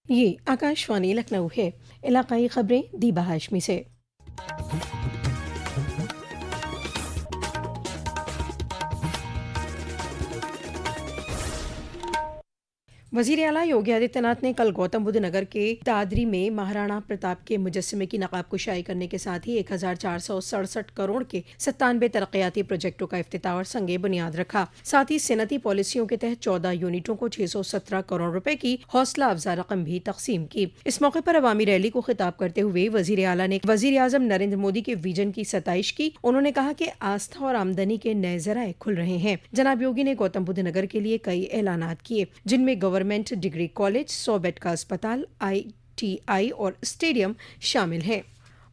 ये आकाशवाणी लखनऊ है। इलाकाई खबरें दीबा हाशमी से। वजीर आला योगी आदित्यनाथ ने कल गौतम बुद्ध नगर के दादरी में महाराणा प्रताप के मुजस्समे की नकाब कुशाई करने के साथ ही 1467 करोड़ के 97 तरक्याती प्रोजेक्टों का इफ्तिताह और संगे बुनियाद रखा। साथ ही सनती पॉलिसियों के तहत 14 यूनिटों को 617 करोड़ रुपए की हौसला अफजा रकम भी तकसीम की। इस मौके पर अवामी रैली को खिताब करते हुए वजीर आला ने वजीर आजम नरेंद्र मोदी के विजन की सताइश की। उन्होंने कहा कि आस्था और आमदनी के नए जराए खुल रहे हैं। जनाब योगी ने गौतम बुद्ध नगर के लिए कई ऐलानात किए, जिनमें गवर्नमेंट डिग्री कॉलेज, 100 बेड का अस्पताल, ITI और स्टेडियम शामिल हैं।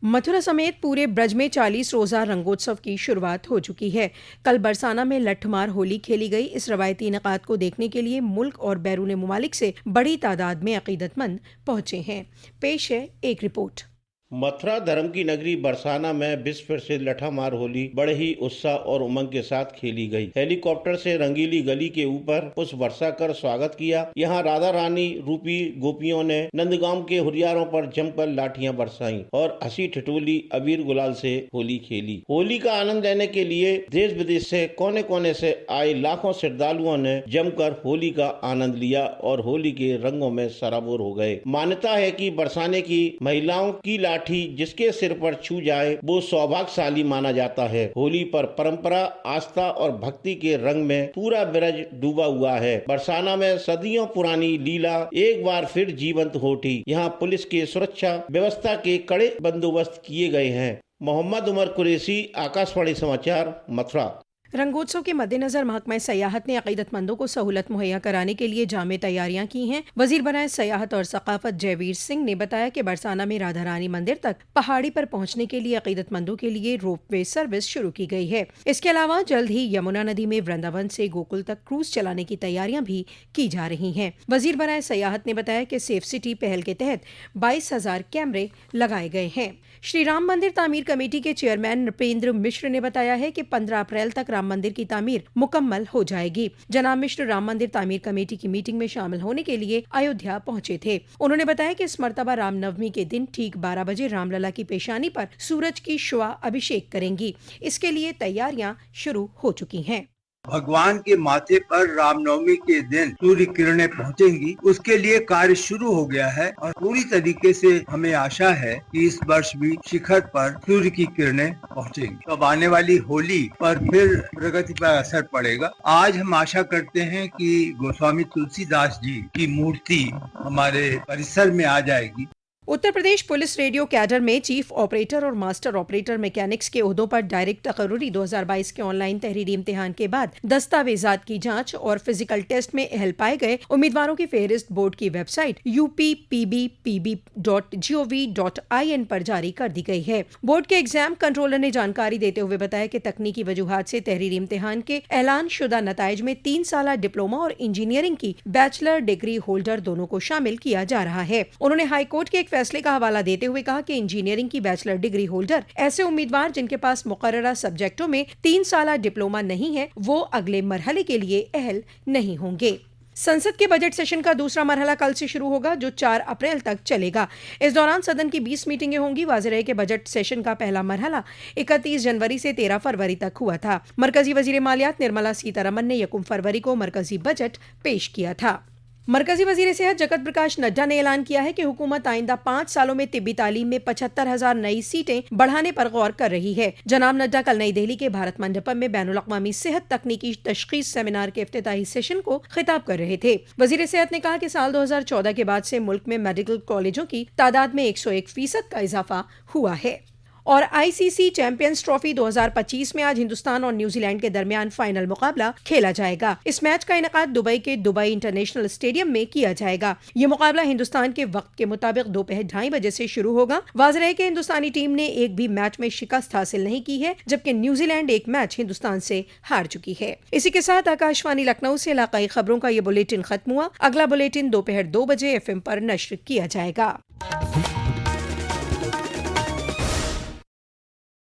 मथुरा समेत पूरे ब्रज में 40 रोजा रंगोत्सव की शुरुआत हो चुकी है। कल बरसाना में लठमार होली खेली गई। इस रवायती इनकाद को देखने के लिए मुल्क और बैरून मुमालिक से बड़ी तादाद में अकीदतमंद पहुंचे हैं। पेश है एक रिपोर्ट। मथुरा धर्म की नगरी बरसाना में विश्व प्रसिद्ध लठामार होली बड़े ही उत्साह और उमंग के साथ खेली गई। हेलीकॉप्टर से रंगीली गली के ऊपर पुष्प वर्षा कर स्वागत किया। यहां राधा रानी रूपी गोपियों ने नंदगांव के हुरियारों पर जमकर लाठियां बरसाईं और हंसी ठिठोली अबीर गुलाल से होली खेली। होली का आनंद लेने के लिए देश विदेश से कोने कोने से आए लाखों श्रद्धालुओं ने जमकर होली का आनंद लिया और होली के रंगों में सराबोर हो गए। मान्यता है कि बरसाने की महिलाओं की लाठी जिसके सिर पर छू जाए वो सौभाग्यशाली माना जाता है। होली पर परंपरा, आस्था और भक्ति के रंग में पूरा ब्रज डूबा हुआ है। बरसाना में सदियों पुरानी लीला एक बार फिर जीवंत हो उठी। यहाँ पुलिस के सुरक्षा व्यवस्था के कड़े बंदोबस्त किए गए हैं। मोहम्मद उमर कुरैशी, आकाशवाणी समाचार, मथुरा। रंगोत्सव के मद्देनजर महकमा सयाहत ने अकीदतमंदों को सहूलत मुहैया कराने के लिए जामे तैयारियां की हैं। वजीर बनाए सयाहत और सकाफत जयवीर सिंह ने बताया कि बरसाना में राधा रानी मंदिर तक पहाड़ी पर पहुंचने के लिए अकीदतमंदों के लिए रोपवे सर्विस शुरू की गई है। इसके अलावा जल्द ही यमुना नदी में वृंदावन से गोकुल तक क्रूज चलाने की तैयारियां भी की जा रही हैं। वजीर बनाए सयाहत ने बताया कि सेफ सिटी पहल के तहत 22,000 कैमरे लगाए गए हैं। श्री राम मंदिर तामीर कमेटी के चेयरमैन नृपेंद्र मिश्र ने बताया है कि 15 अप्रैल तक राम मंदिर की तामीर मुकम्मल हो जाएगी। जनाब मिश्र राम मंदिर तामीर कमेटी की मीटिंग में शामिल होने के लिए अयोध्या पहुंचे थे। उन्होंने बताया कि इस मर्तबा रामनवमी के दिन ठीक 12 बजे रामलला की पेशानी पर सूरज की शुआ अभिषेक करेंगी। इसके लिए तैयारियां शुरू हो चुकी हैं। भगवान के माथे पर रामनवमी के दिन सूर्य किरणें पहुंचेंगी, उसके लिए कार्य शुरू हो गया है और पूरी तरीके से हमें आशा है कि इस वर्ष भी शिखर पर सूर्य की किरणें पहुंचेंगी। तो अब आने वाली होली पर फिर प्रगति पर असर पड़ेगा। आज हम आशा करते हैं कि गोस्वामी तुलसीदास जी की मूर्ति हमारे परिसर में आ जाएगी। Uttar Pradesh police radio cadre में चीफ ऑपरेटर और मास्टर ऑपरेटर मैकेनिक्स के ओहदों पर डायरेक्ट तकर्रुरी 2022 के ऑनलाइन तहरीरी इम्तिहान के बाद दस्तावेजात की जांच और फिजिकल टेस्ट में अहल पाए गए उम्मीदवारों की फेहरिस्त बोर्ड की वेबसाइट uppbb.gov.in पर जारी कर दी गई है। बोर्ड के एग्जाम कंट्रोलर ने जानकारी देते हुए बताया कि तकनीकी वजूहात से तहरीरी इम्तिहान के ऐलान शुदा नताइज में 3 साल डिप्लोमा और इंजीनियरिंग की बैचलर डिग्री होल्डर दोनों को शामिल किया जा रहा है। उन्होंने हाईकोर्ट के फैसले का हवाला देते हुए कहा कि इंजीनियरिंग की बैचलर डिग्री होल्डर ऐसे उम्मीदवार जिनके पास मुकर्ररा सब्जेक्टों में 3 साल डिप्लोमा नहीं है, वो अगले मरहले के लिए अहल नहीं होंगे। संसद के बजट सेशन का दूसरा मरहला कल से शुरू होगा, जो 4 अप्रैल तक चलेगा। इस दौरान सदन की 20 मीटिंगें होंगी। वाज़ेह है कि बजट सेशन का पहला मरहला 31 जनवरी से 13 फरवरी तक हुआ था। मरकजी वजीर मालियात निर्मला सीतारमन ने 1 फरवरी को मरकजी बजट पेश किया था। मरकजी वजीर सेहत जगत प्रकाश नड्डा ने ऐलान किया है कि हुकूमत आइंदा 5 सालों में तिब्बी तालीम में 75,000 नई सीटें बढ़ाने पर गौर कर रही है। जनाब नड्डा कल नई दिल्ली के भारत मंडपम में बैनुल अक़वामी सेहत तकनीकी तशखीस सेमिनार के इफ्तिताही सेशन को खिताब कर रहे थे। वजीर सेहत ने कहा कि साल 2014 के बाद से मुल्क में मेडिकल कॉलेजों की तादाद में 101% का इजाफा हुआ है। और ICC चैंपियंस ट्रॉफी 2025 में आज हिंदुस्तान और न्यूजीलैंड के दरमियान फाइनल मुकाबला खेला जाएगा। इस मैच का इनेकाद दुबई के दुबई इंटरनेशनल स्टेडियम में किया जाएगा। ये मुकाबला हिंदुस्तान के वक्त के मुताबिक दोपहर 2:30 बजे से शुरू होगा। वाज़ेह है कि हिंदुस्तानी टीम ने एक भी मैच में शिकस्त हासिल नहीं की है, जबकि न्यूजीलैंड एक मैच हिंदुस्तान से हार चुकी है। इसी के साथ आकाशवाणी लखनऊ से इलाकाई खबरों का ये बुलेटिन खत्म हुआ। अगला बुलेटिन दोपहर 2 बजे FM पर नश्र किया जाएगा।